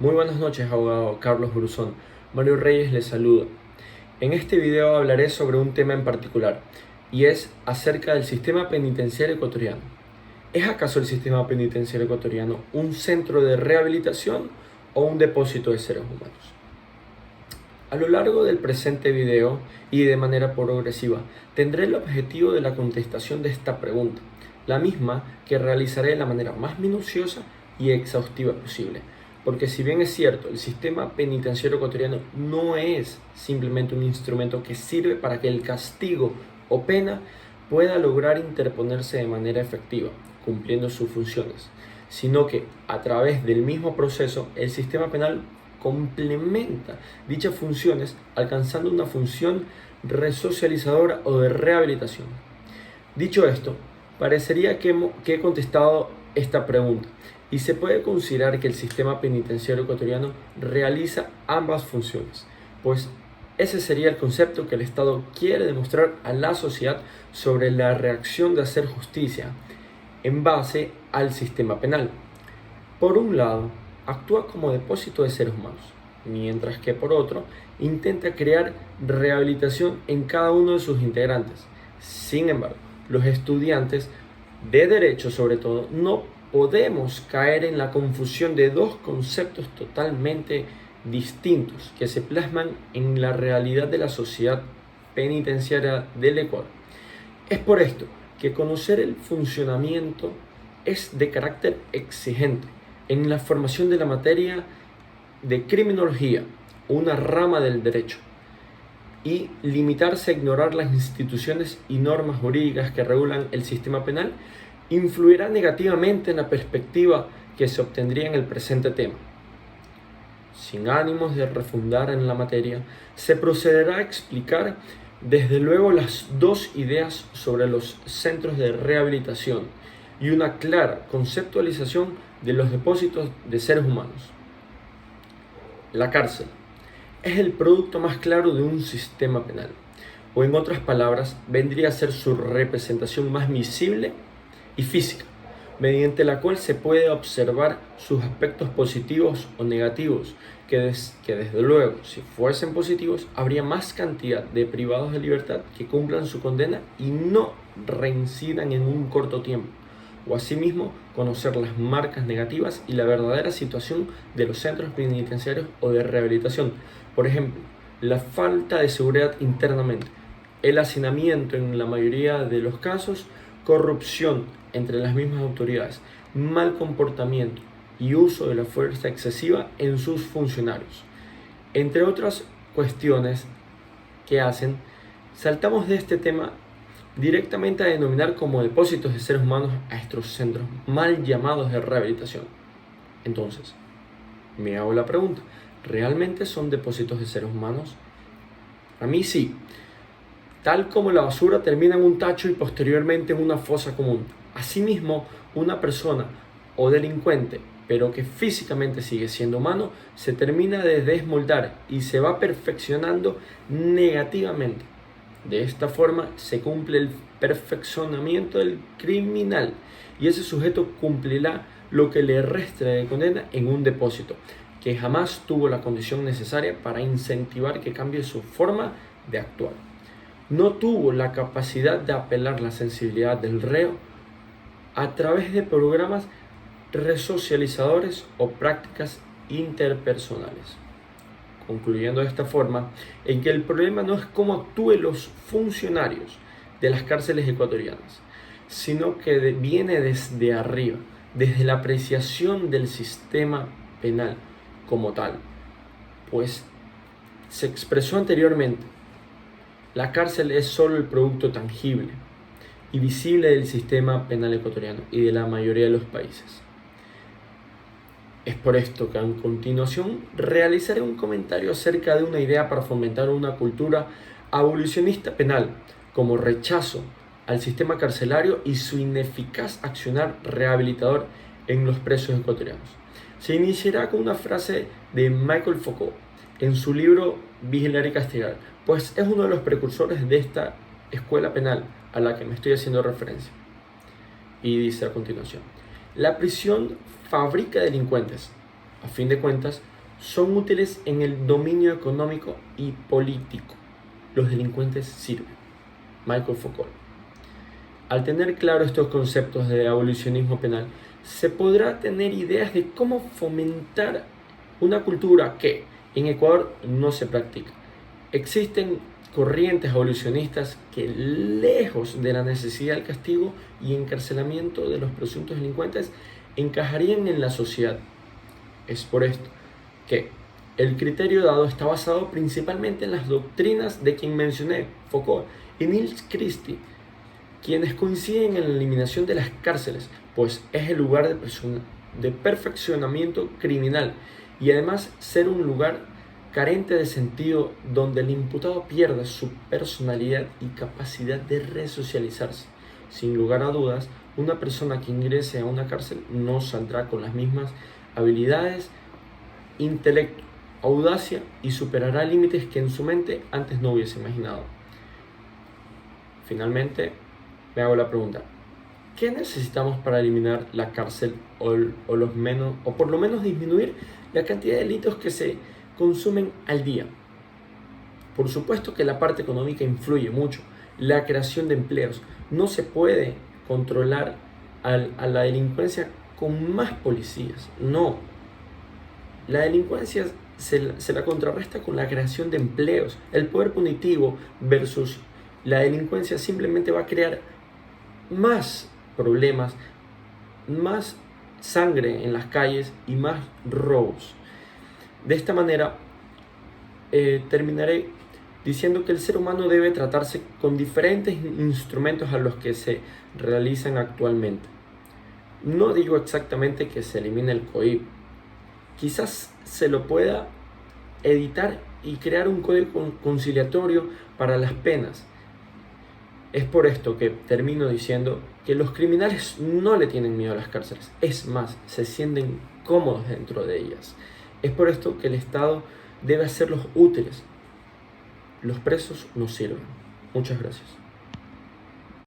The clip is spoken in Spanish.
Muy buenas noches, abogado Carlos Brusón. Mario Reyes le saluda. En este video hablaré sobre un tema en particular, y es acerca del sistema penitenciario ecuatoriano. ¿Es acaso el sistema penitenciario ecuatoriano un centro de rehabilitación o un depósito de seres humanos? A lo largo del presente video y de manera progresiva, tendré el objetivo de la contestación de esta pregunta, la misma que realizaré de la manera más minuciosa y exhaustiva posible. Porque si bien es cierto, el sistema penitenciario ecuatoriano no es simplemente un instrumento que sirve para que el castigo o pena pueda lograr interponerse de manera efectiva, cumpliendo sus funciones, sino que a través del mismo proceso el sistema penal complementa dichas funciones alcanzando una función resocializadora o de rehabilitación. Dicho esto, parecería que he contestado esta pregunta y se puede considerar que el sistema penitenciario ecuatoriano realiza ambas funciones, pues ese sería el concepto que el Estado quiere demostrar a la sociedad sobre la reacción de hacer justicia en base al sistema penal. Por un lado, actúa como depósito de seres humanos, mientras que por otro, intenta crear rehabilitación en cada uno de sus integrantes. Sin embargo, los estudiantes de derecho, sobre todo, no podemos caer en la confusión de dos conceptos totalmente distintos que se plasman en la realidad de la sociedad penitenciaria del Ecuador. Es por esto que conocer el funcionamiento es de carácter exigente en la formación de la materia de criminología, una rama del derecho, y limitarse a ignorar las instituciones y normas jurídicas que regulan el sistema penal influirá negativamente en la perspectiva que se obtendría en el presente tema. Sin ánimos de refundar en la materia, se procederá a explicar desde luego las dos ideas sobre los centros de rehabilitación y una clara conceptualización de los depósitos de seres humanos. La cárcel es el producto más claro de un sistema penal, o en otras palabras, vendría a ser su representación más visible y física, mediante la cual se puede observar sus aspectos positivos o negativos, que desde luego, si fuesen positivos, habría más cantidad de privados de libertad que cumplan su condena y no reincidan en un corto tiempo, o asimismo conocer las marcas negativas y la verdadera situación de los centros penitenciarios o de rehabilitación. Por ejemplo, la falta de seguridad internamente, el hacinamiento en la mayoría de los casos, corrupción entre las mismas autoridades, mal comportamiento y uso de la fuerza excesiva en sus funcionarios. Entre otras cuestiones que hacen, saltamos de este tema directamente a denominar como depósitos de seres humanos a estos centros mal llamados de rehabilitación. Entonces, me hago la pregunta, ¿realmente son depósitos de seres humanos? A mí sí, tal como la basura termina en un tacho y posteriormente en una fosa común. Asimismo, una persona o delincuente, pero que físicamente sigue siendo humano, se termina de desmoldar y se va perfeccionando negativamente. De esta forma se cumple el perfeccionamiento del criminal y ese sujeto cumplirá lo que le resta de condena en un depósito, que jamás tuvo la condición necesaria para incentivar que cambie su forma de actuar. No tuvo la capacidad de apelar la sensibilidad del reo a través de programas resocializadores o prácticas interpersonales. Concluyendo de esta forma, en que el problema no es cómo actúen los funcionarios de las cárceles ecuatorianas, sino que viene desde arriba, desde la apreciación del sistema penal como tal. Pues se expresó anteriormente, la cárcel es solo el producto tangible y visible del sistema penal ecuatoriano y de la mayoría de los países. Es por esto que a continuación realizaré un comentario acerca de una idea para fomentar una cultura abolicionista penal, como rechazo al sistema carcelario y su ineficaz accionar rehabilitador en los presos ecuatorianos. Se iniciará con una frase de Michel Foucault en su libro Vigilar y Castigar, pues es uno de los precursores de esta escuela penal a la que me estoy haciendo referencia. Y dice a continuación: la prisión fabrica delincuentes. A fin de cuentas, son útiles en el dominio económico y político. Los delincuentes sirven. Michael Foucault. Al tener claro estos conceptos de abolicionismo penal, se podrá tener ideas de cómo fomentar una cultura que en Ecuador no se practica. Existen corrientes abolicionistas que, lejos de la necesidad del castigo y encarcelamiento de los presuntos delincuentes, encajarían en la sociedad. Es por esto que el criterio dado está basado principalmente en las doctrinas de quien mencioné, Foucault y Niels Christie, quienes coinciden en la eliminación de las cárceles, pues es el lugar de perfeccionamiento criminal y además ser un lugar carente de sentido donde el imputado pierde su personalidad y capacidad de resocializarse. Sin lugar a dudas, una persona que ingrese a una cárcel no saldrá con las mismas habilidades, intelecto, audacia y superará límites que en su mente antes no hubiese imaginado. Finalmente, me hago la pregunta: ¿qué necesitamos para eliminar la cárcel o por lo menos disminuir la cantidad de delitos que se consumen al día? Por supuesto que la parte económica influye mucho. La creación de empleos. No se puede controlar a la delincuencia con más policías. No. La delincuencia se la contrarresta con la creación de empleos. El poder punitivo versus la delincuencia simplemente va a crear más problemas, más sangre en las calles y más robos. De esta manera, terminaré diciendo que el ser humano debe tratarse con diferentes instrumentos a los que se realizan actualmente. No digo exactamente que se elimine el COIP. Quizás se lo pueda editar y crear un código conciliatorio para las penas. Es por esto que termino diciendo que los criminales no le tienen miedo a las cárceles. Es más, se sienten cómodos dentro de ellas. Es por esto que el Estado debe hacerlos útiles. Los presos no sirven. Muchas gracias.